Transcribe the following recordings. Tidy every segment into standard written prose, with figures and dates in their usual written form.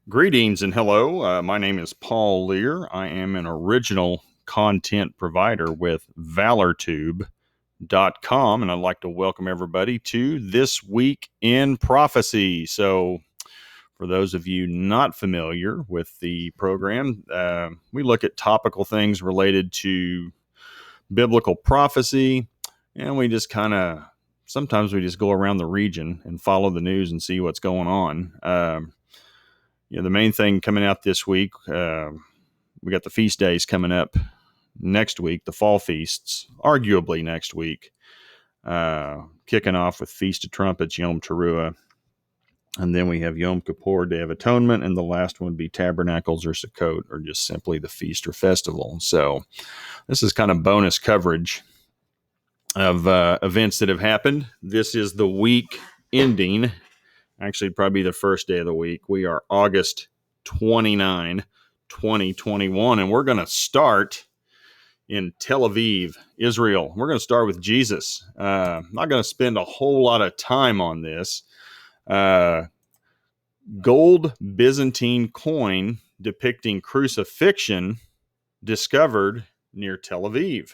Greetings and hello. My name is Paul Lear. I am an original content provider with ValorTube.com, and I'd like to welcome everybody to This Week in Prophecy. So, for those of you not familiar with the program, we look at topical things related to biblical prophecy, and we just sometimes we just go around the region and follow the news and see what's going on. The main thing coming out this week, we got the feast days coming up next week, the fall feasts, arguably next week, kicking off with Feast of Trumpets, Yom Teruah, and then we have Yom Kippur, Day of Atonement, and the last one would be Tabernacles or Sukkot, or just simply the feast or festival. So this is kind of bonus coverage of events that have happened. This is the week ending. Actually, probably the first day of the week. We are August 29, 2021, and we're going to start in Tel Aviv, Israel. We're going to start with Jesus. I'm not going to spend a whole lot of time on this. Gold Byzantine coin depicting crucifixion discovered near Tel Aviv.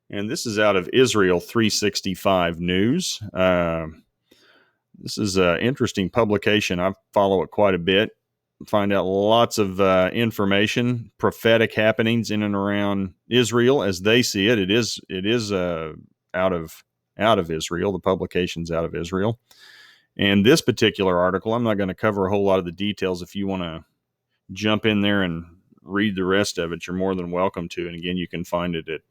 And this is out of Israel 365 News. This is an interesting publication. I follow it quite a bit. Find out lots of information, prophetic happenings in and around Israel as they see it. It is out of Israel. The publication's out of Israel. And this particular article, I'm not going to cover a whole lot of the details. If you want to jump in there and read the rest of it, you're more than welcome to. And again, you can find it at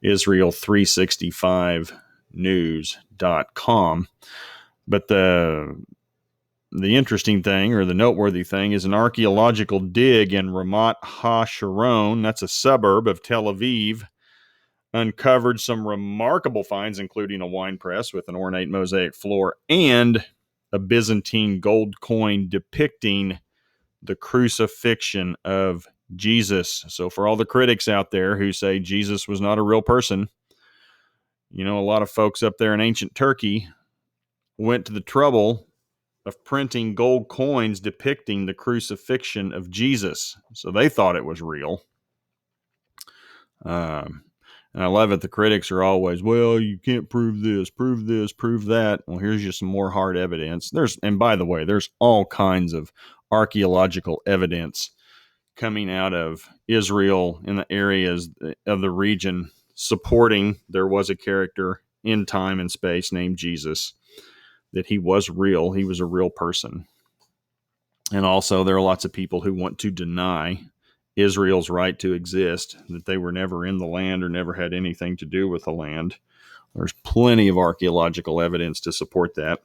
Israel365news.com. But the interesting thing, or the noteworthy thing, is an archaeological dig in Ramat HaSharon, that's a suburb of Tel Aviv, uncovered some remarkable finds, including a wine press with an ornate mosaic floor and a Byzantine gold coin depicting the crucifixion of Jesus. So for all the critics out there who say Jesus was not a real person, a lot of folks up there in ancient Turkey went to the trouble of printing gold coins depicting the crucifixion of Jesus. So they thought it was real. And I love it. The critics are always, well, you can't prove this, prove that. Well, here's just some more hard evidence. And by the way, there's all kinds of archaeological evidence coming out of Israel in the areas of the region supporting there was a character in time and space named Jesus, that he was real. He was a real person. And also there are lots of people who want to deny Israel's right to exist, that they were never in the land or never had anything to do with the land. There's plenty of archaeological evidence to support that.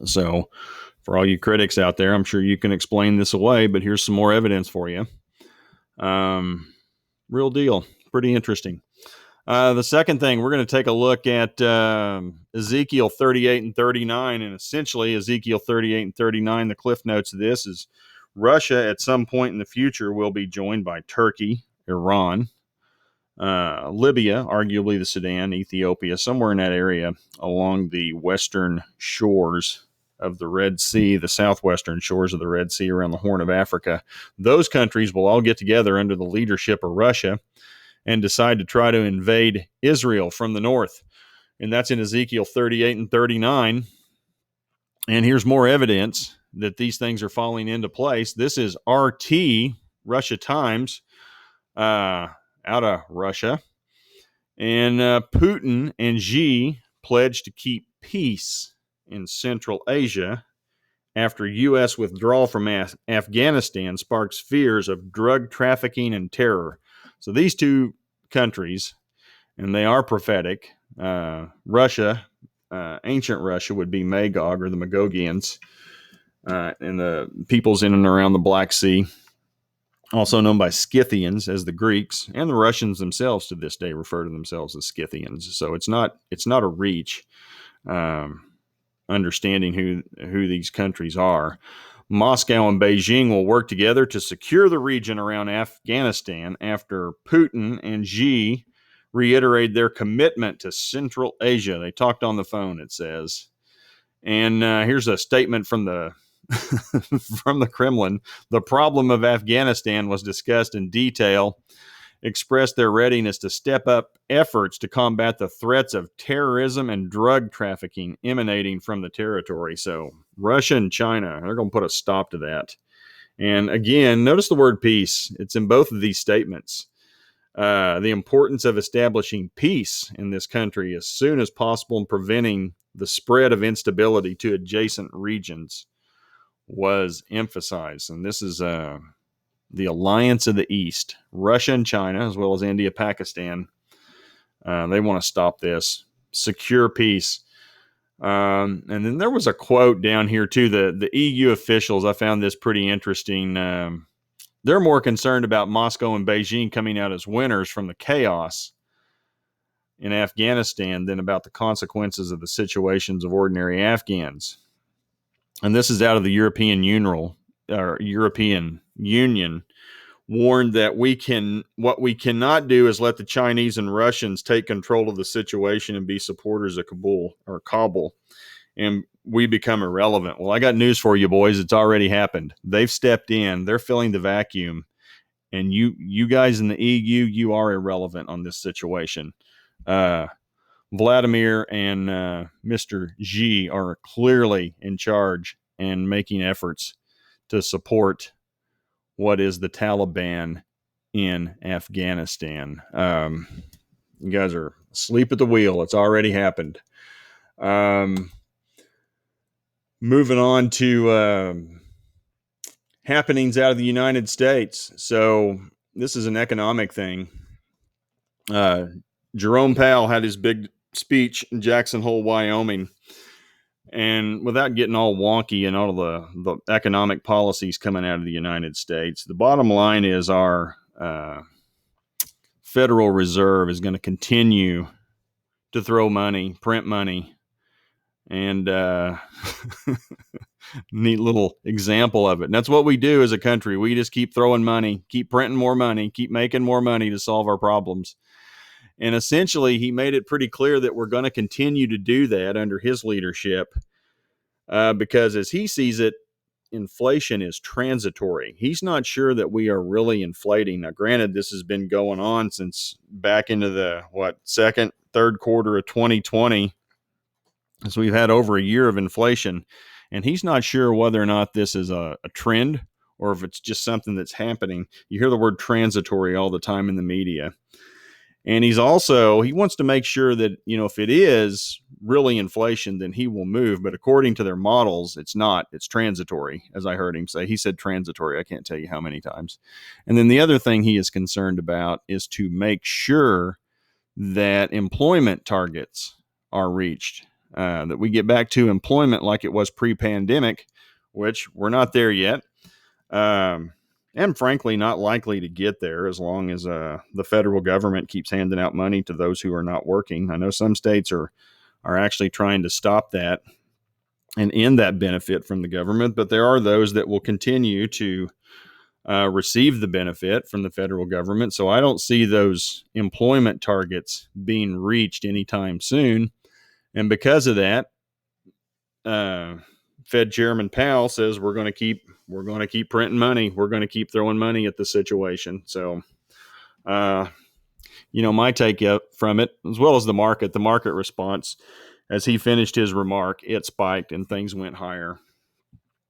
So for all you critics out there, I'm sure you can explain this away, but here's some more evidence for you. Real deal. Pretty interesting. The second thing, we're going to take a look at Ezekiel 38 and 39, and essentially Ezekiel 38 and 39, the cliff notes of this is Russia at some point in the future will be joined by Turkey, Iran, Libya, arguably the Sudan, Ethiopia, somewhere in that area along the western shores of the Red Sea, the southwestern shores of the Red Sea around the Horn of Africa. Those countries will all get together under the leadership of Russia and decide to try to invade Israel from the north. And that's in Ezekiel 38 and 39. And here's more evidence that these things are falling into place. This is RT, Russia Times, out of Russia. And Putin and Xi pledged to keep peace in Central Asia after U.S. withdrawal from Afghanistan sparks fears of drug trafficking and terror. So these two countries, and they are prophetic. Russia, ancient Russia would be Magog or the Magogians, and the peoples in and around the Black Sea, also known by Scythians as the Greeks, and the Russians themselves to this day refer to themselves as Scythians. So it's not a reach understanding who these countries are. Moscow and Beijing will work together to secure the region around Afghanistan after Putin and Xi reiterated their commitment to Central Asia. They talked on the phone, it says. And here's a statement from the from the Kremlin, the problem of Afghanistan was discussed in detail, expressed their readiness to step up efforts to combat the threats of terrorism and drug trafficking emanating from the territory. So Russia and China, they're going to put a stop to that. And again, notice the word peace. It's in both of these statements. The importance of establishing peace in this country as soon as possible and preventing the spread of instability to adjacent regions was emphasized. And this is the alliance of the East, Russia and China, as well as India, Pakistan. They want to stop this, secure peace. And then there was a quote down here too. The EU officials, I found this pretty interesting. They're more concerned about Moscow and Beijing coming out as winners from the chaos in Afghanistan than about the consequences of the situations of ordinary Afghans. And this is out of the European Union warned that what we cannot do is let the Chinese and Russians take control of the situation and be supporters of Kabul, and we become irrelevant. Well, I got news for you, boys. It's already happened. They've stepped in. They're filling the vacuum. And you guys in the EU, you are irrelevant on this situation. Vladimir and Mr. Xi are clearly in charge and making efforts to support what is the Taliban in Afghanistan. You guys are asleep at the wheel. It's already happened. Moving on to happenings out of the United States. So this is an economic thing. Jerome Powell had his big speech in Jackson Hole, Wyoming. And without getting all wonky and all of the economic policies coming out of the United States, the bottom line is our Federal Reserve is going to continue to throw money, print money, and neat little example of it. And that's what we do as a country. We just keep throwing money, keep printing more money, keep making more money to solve our problems. And essentially, he made it pretty clear that we're going to continue to do that under his leadership because as he sees it, inflation is transitory. He's not sure that we are really inflating. Now, granted, this has been going on since back into the, second, third quarter of 2020. So we've had over a year of inflation. And he's not sure whether or not this is a trend or if it's just something that's happening. You hear the word transitory all the time in the media. And he wants to make sure that, if it is really inflation, then he will move. But according to their models, it's not. It's transitory, as I heard him say. He said transitory. I can't tell you how many times. And then the other thing he is concerned about is to make sure that employment targets are reached, that we get back to employment like it was pre-pandemic, which we're not there yet. And frankly, not likely to get there as long as the federal government keeps handing out money to those who are not working. I know some states are actually trying to stop that and end that benefit from the government, but there are those that will continue to receive the benefit from the federal government. So I don't see those employment targets being reached anytime soon. And because of that, Fed Chairman Powell says we're going to keep printing money. We're going to keep throwing money at the situation. So, my take from it, as well as the market response, as he finished his remark, it spiked and things went higher.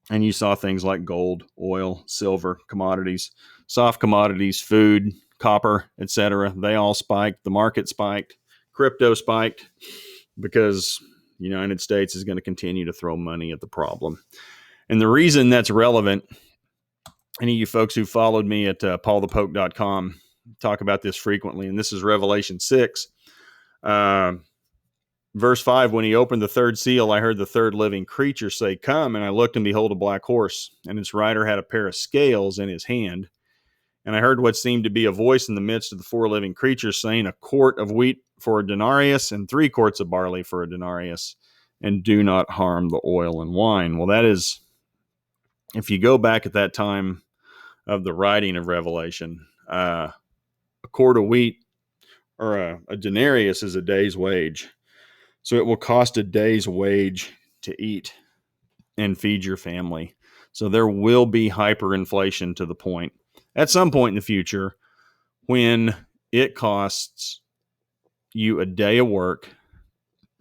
And you saw things like gold, oil, silver, commodities, soft commodities, food, copper, etc. They all spiked. The market spiked. Crypto spiked because the United States is going to continue to throw money at the problem. And the reason that's relevant, any of you folks who followed me at paulthepoke.com talk about this frequently, and this is Revelation 6. Verse 5, when he opened the third seal, I heard the third living creature say, "Come," and I looked, and behold, a black horse, and its rider had a pair of scales in his hand. And I heard what seemed to be a voice in the midst of the four living creatures saying, "A quart of wheat for a denarius, and 3 quarts of barley for a denarius, and do not harm the oil and wine." Well, that is, if you go back at that time of the writing of Revelation, a quart of wheat or a denarius is a day's wage. So it will cost a day's wage to eat and feed your family. So there will be hyperinflation to the point at some point in the future when it costs you a day of work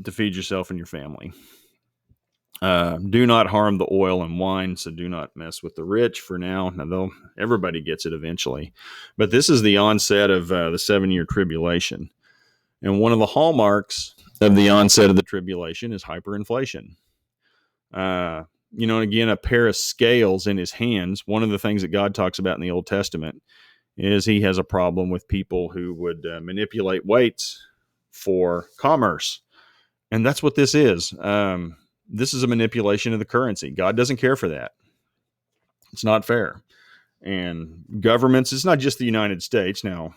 to feed yourself and your family. Do not harm the oil and wine, so do not mess with the rich for now. Now, everybody gets it eventually. But this is the onset of the 7-year tribulation. And one of the hallmarks of the onset of the tribulation is hyperinflation. Again, a pair of scales in his hands. One of the things that God talks about in the Old Testament is he has a problem with people who would manipulate weights for commerce. And that's what this is. This is a manipulation of the currency. God doesn't care for that. It's not fair. And governments, it's not just the United States. Now,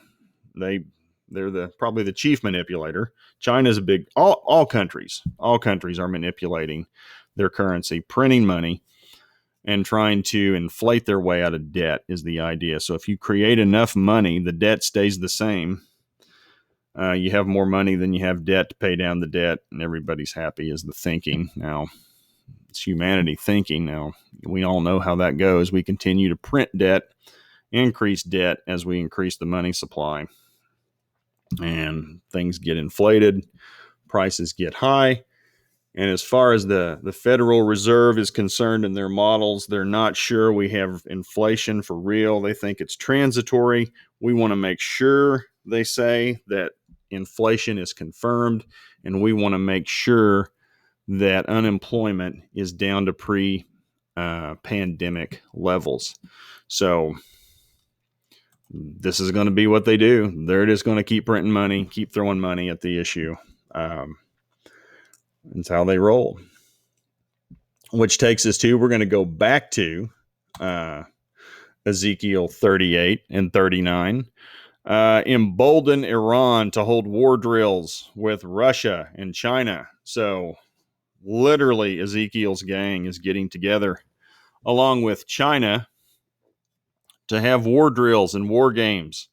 they're probably the chief manipulator. China's a big, all countries are manipulating their currency, printing money, and trying to inflate their way out of debt is the idea. So if you create enough money, the debt stays the same. You have more money than you have debt to pay down the debt, and everybody's happy is the thinking. Now, it's humanity thinking. Now, we all know how that goes. We continue to print debt, increase debt as we increase the money supply. And things get inflated, prices get high. And as far as the Federal Reserve is concerned in their models, they're not sure we have inflation for real. They think it's transitory. We want to make sure, they say, that inflation is confirmed, and we want to make sure that unemployment is down to pre-pandemic levels. So this is going to be what they do. They're just going to keep printing money, keep throwing money at the issue. It's how they roll. Which takes us to, we're going to go back to Ezekiel 38 and 39. Embolden Iran to hold war drills with Russia and China. So literally Ezekiel's gang is getting together along with China to have war drills and war games.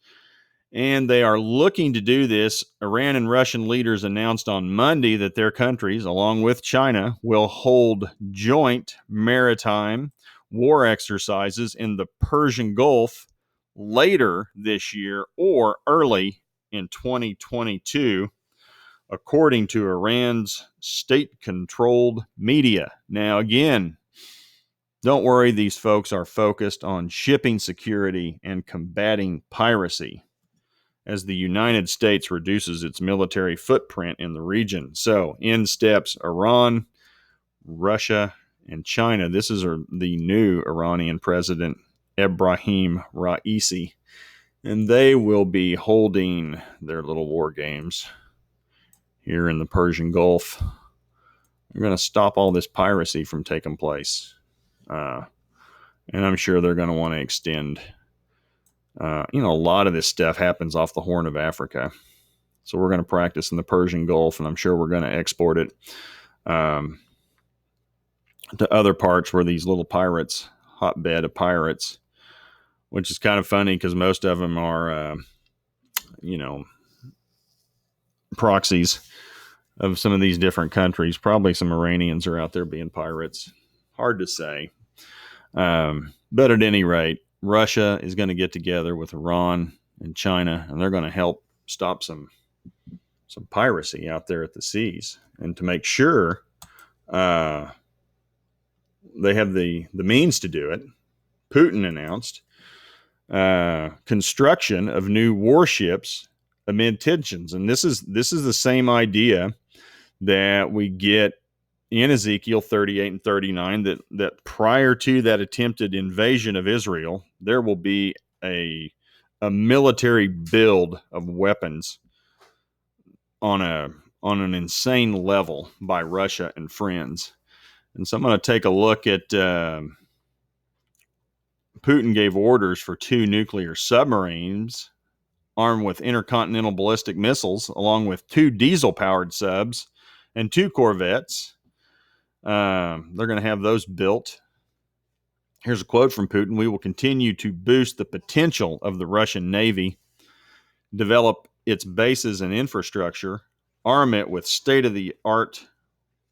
And they are looking to do this. Iran and Russian leaders announced on Monday that their countries, along with China, will hold joint maritime war exercises in the Persian Gulf later this year or early in 2022, according to Iran's state-controlled media. Now, again, don't worry, these folks are focused on shipping security and combating piracy as the United States reduces its military footprint in the region. So, in steps Iran, Russia, and China. This is the new Iranian president, Ebrahim Raisi, and they will be holding their little war games here in the Persian Gulf. They're going to stop all this piracy from taking place. And I'm sure they're going to want to extend. A lot of this stuff happens off the Horn of Africa. So we're going to practice in the Persian Gulf, and I'm sure we're going to export it to other parts where these little pirates, hotbed of pirates, which is kind of funny because most of them are, proxies of some of these different countries. Probably some Iranians are out there being pirates. Hard to say. But at any rate, Russia is going to get together with Iran and China, and they're going to help stop some piracy out there at the seas. And to make sure they have the means to do it, Putin announced construction of new warships amid tensions. And this is the same idea that we get in Ezekiel 38 and 39, that prior to that attempted invasion of Israel, there will be a military build of weapons on an insane level by Russia and friends. And so I'm going to take a look at Putin gave orders for 2 nuclear submarines armed with intercontinental ballistic missiles, along with 2 diesel-powered subs and 2 corvettes. They're going to have those built. Here's a quote from Putin. "We will continue to boost the potential of the Russian Navy, develop its bases and infrastructure, arm it with state-of-the-art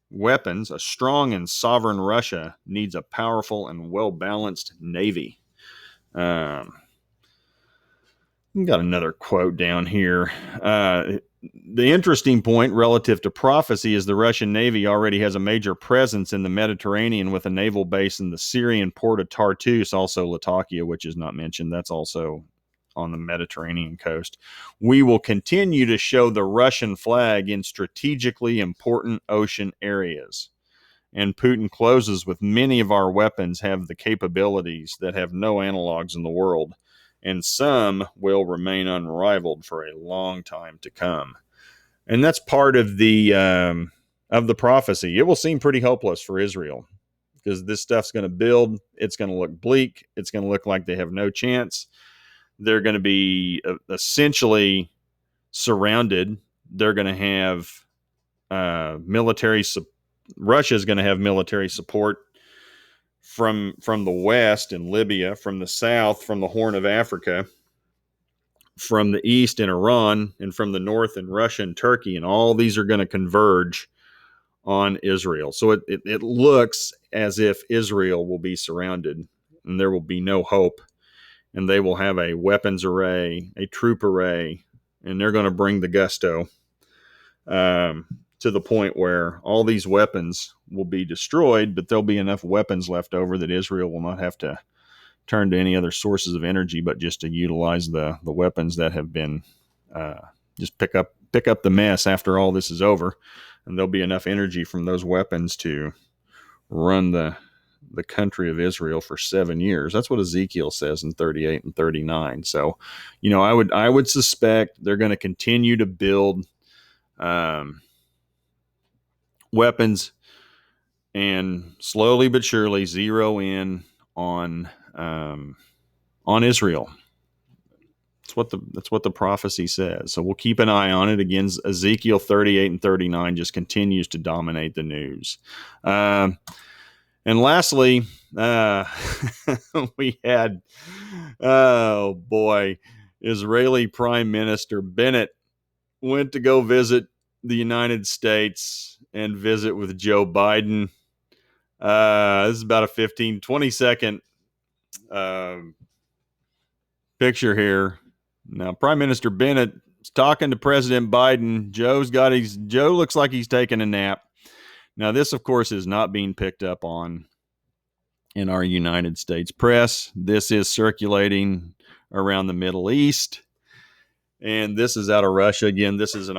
weapons, a strong and sovereign Russia needs a powerful and well-balanced navy. Got another quote down here. The interesting point relative to prophecy is the Russian Navy already has a major presence in the Mediterranean with a naval base in the Syrian port of Tartus, also Latakia, which is not mentioned. That's also on the Mediterranean coast. We will continue to show the Russian flag in strategically important ocean areas. And Putin closes with many of our weapons have the capabilities that have no analogs in the world, and some will remain unrivaled for a long time to come. And that's part of the prophecy. It will seem pretty hopeless for Israel because this stuff's going to build. It's going to look bleak. It's going to look like they have no chance. They're going to be essentially surrounded. They're going to have military support. Russia is going to have military support from the west in Libya, from the south, from the Horn of Africa, from the east in Iran, and from the north in Russia and Turkey. And all these are going to converge on Israel. So it looks as if Israel will be surrounded and there will be no hope. And they will have a weapons array, a troop array, and they're going to bring the gusto to the point where all these weapons will be destroyed, but there'll be enough weapons left over that Israel will not have to turn to any other sources of energy, but just to utilize the weapons that have been just pick up the mess after all this is over, and there'll be enough energy from those weapons to run the country of Israel for 7 years. That's what Ezekiel says in 38 and 39. So, I would suspect they're going to continue to build weapons and slowly but surely zero in on Israel. That's what the prophecy says. So we'll keep an eye on it. Again, Ezekiel 38 and 39 just continues to dominate the news. And lastly, we had, oh boy, Israeli Prime Minister Bennett went to go visit the United States and visit with Joe Biden. This is about a 20 second picture here. Now, Prime Minister Bennett is talking to President Biden. Joe looks like he's taking a nap. Now, this, of course, is not being picked up on in our United States press. This is circulating around the Middle East. And this is out of Russia. Again, this is an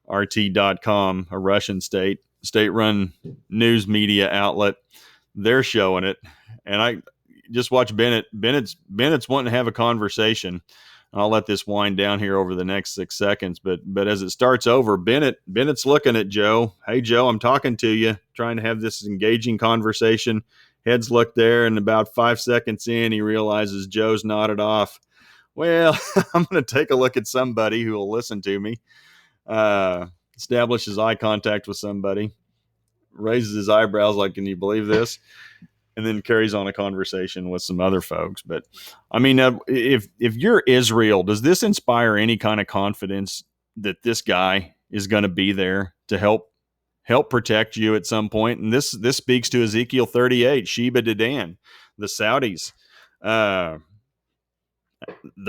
RT.com, a Russian state-run news media outlet. They're showing it. And I just watch Bennett. Bennett's wanting to have a conversation. I'll let this wind down here over the next 6 seconds. But as it starts over, Bennett's looking at Joe. Hey, Joe, I'm talking to you, trying to have this engaging conversation. Heads look there, and about 5 seconds in, he realizes Joe's nodded off. Well, I'm going to take a look at somebody who will listen to me. Establishes eye contact with somebody, raises his eyebrows like, can you believe this? And then carries on a conversation with some other folks. But I mean, if you're Israel, does this inspire any kind of confidence that this guy is going to be there to help protect you at some point? And this speaks to Ezekiel 38, Sheba Dedan, the Saudis. They're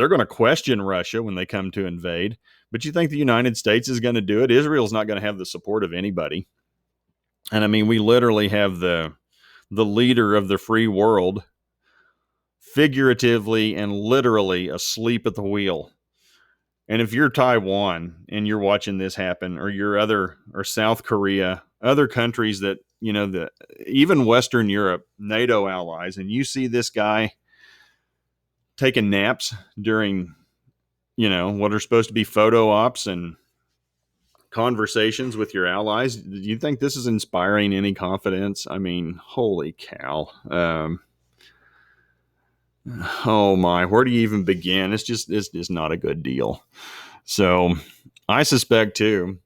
going to question Russia when they come to invade. But you think the United States is going to do it? Israel's not going to have the support of anybody. And I mean, we literally have the leader of the free world figuratively and literally asleep at the wheel. And if you're Taiwan and you're watching this happen, or or South Korea, other countries that, even Western Europe, NATO allies, and you see this guy taking naps during, what are supposed to be photo ops and conversations with your allies, do you think this is inspiring any confidence? I mean, holy cow. Oh my, where do you even begin? It's just not a good deal. So I suspect too,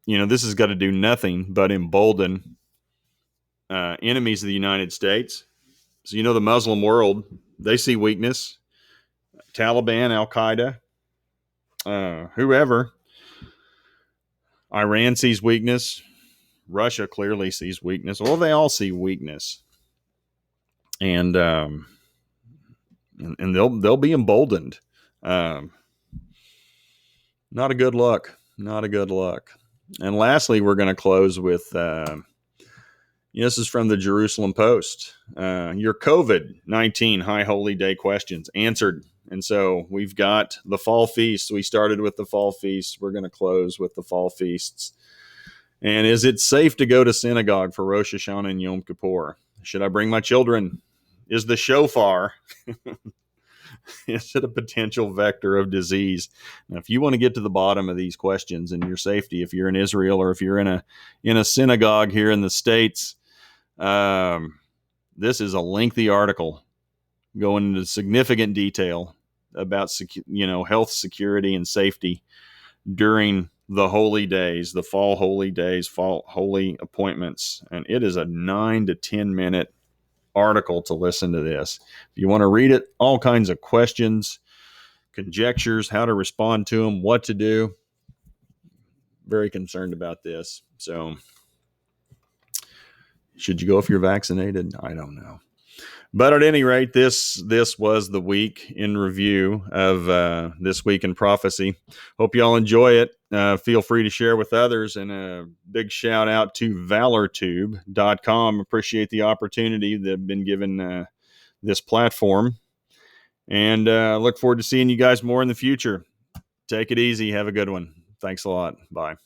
this has got to do nothing but embolden enemies of the United States. So, the Muslim world, they see weakness. Taliban, Al-Qaeda, whoever. Iran sees weakness. Russia clearly sees weakness. Well, they all see weakness, and they'll be emboldened. Not a good look. Not a good look. And lastly, we're going to close with this is from the Jerusalem Post. Your COVID-19 High Holy Day questions answered. And so we've got the fall feast. We started with the fall feast. We're going to close with the fall feasts. And is it safe to go to synagogue for Rosh Hashanah and Yom Kippur? Should I bring my children? Is the shofar is it a potential vector of disease? Now, if you want to get to the bottom of these questions and your safety, if you're in Israel or if you're in a synagogue here in the States, this is a lengthy article going into significant detail about health, security, and safety during the holy days, the fall holy days, fall holy appointments. And it is a 9 to 10 minute article to listen to this. If you want to read it, all kinds of questions, conjectures, how to respond to them, what to do. Very concerned about this. So should you go if you're vaccinated? I don't know. But at any rate, this was the week in review of This Week in Prophecy. Hope you all enjoy it. Feel free to share with others. And a big shout out to valortube.com. Appreciate the opportunity that have been given this platform. And look forward to seeing you guys more in the future. Take it easy. Have a good one. Thanks a lot. Bye.